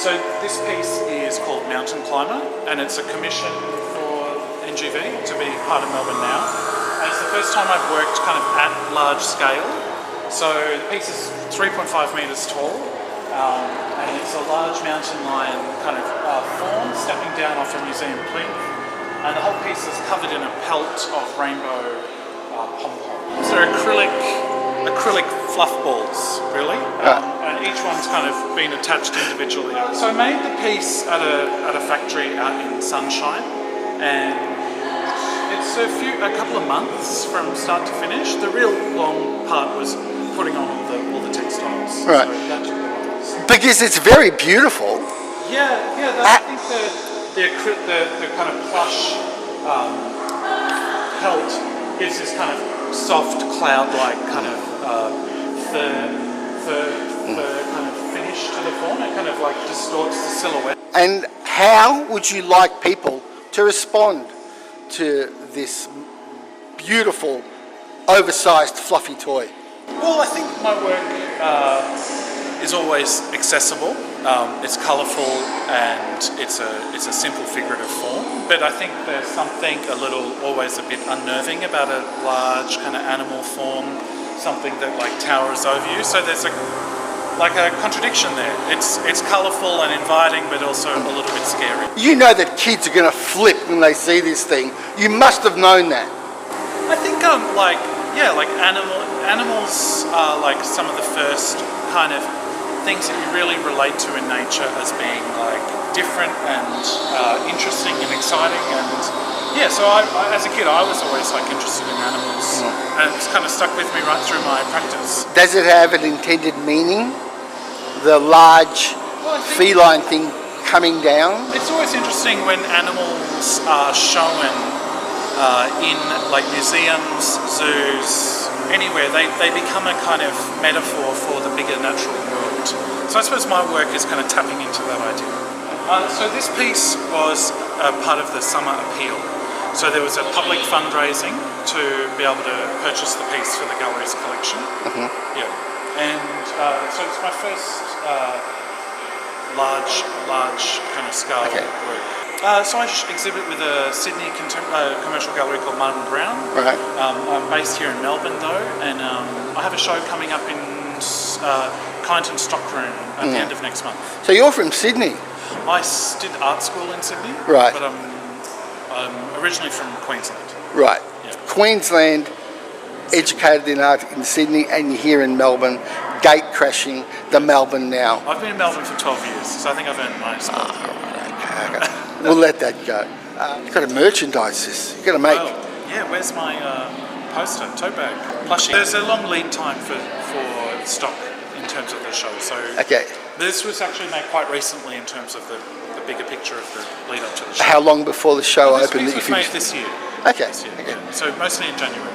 So this piece is called Mountain Climber, and it's a commission for NGV to be part of Melbourne Now. And it's the first time I've worked kind of at large scale. So the piece is 3.5 metres tall, and it's a large mountain lion kind of fawn stepping down off a museum plinth. And the whole piece is covered in a pelt of rainbow pom-poms. They're acrylic fluff balls, really, and each one's kind of been attached individually. So I made the piece at a factory out in Sunshine, and it's a couple of months from start to finish. The real long part was putting on all the textiles. Right. So that took a while. Because it's very beautiful. Yeah. I think the kind of plush pelt gives this kind of soft cloud-like kind of fur kind of finish to the fawn. It kind of like distorts the silhouette. And how would you like people to respond to this beautiful, oversized, fluffy toy? Well, I think my work is always accessible. It's colourful and it's a simple figurative form. But I think there's something always a bit unnerving about a large kind of animal form, something that like towers over you. So there's a contradiction there. It's colourful and inviting, but also a little bit scary. You know that kids are going to flip when they see this thing. You must have known that. I think animals are like some of the first kind of things that you really relate to in nature as being like different and interesting and exciting. And yeah, so I as a kid I was always like interested in animals, and it's kind of stuck with me right through my practice. Does it have an intended meaning? The large feline thing coming down? It's always interesting when animals are shown in like museums, zoos, anywhere. They become a kind of metaphor for the bigger natural world. So I suppose my work is kind of tapping into that idea. So this piece was part of the summer appeal. So there was a public fundraising to be able to purchase the piece for the gallery's collection. Yeah, and so it's my first large kind of scale work. So I exhibit with a Sydney commercial gallery called Melbourne Now. Right. I'm based here in Melbourne though, and I have a show coming up in Kyneton Stockroom at the end of next month. So you're from Sydney? I did art school in Sydney, right? But I'm originally from Queensland. Right. Yeah. Queensland, educated in art in Sydney, and you're here in Melbourne, gate crashing the Melbourne Now. I've been in Melbourne for 12 years, so I think I've earned my spot. Okay. We'll let that go. You've got to merchandise this. You've got to make. Oh, yeah, where's my poster, tote bag, plushie? There's a long lead time for stock in terms of the show. So this was actually made quite recently in terms of the bigger picture of the lead up to the show. How long before the show opened? This was made this year. Okay. This year, yeah. So mostly in January.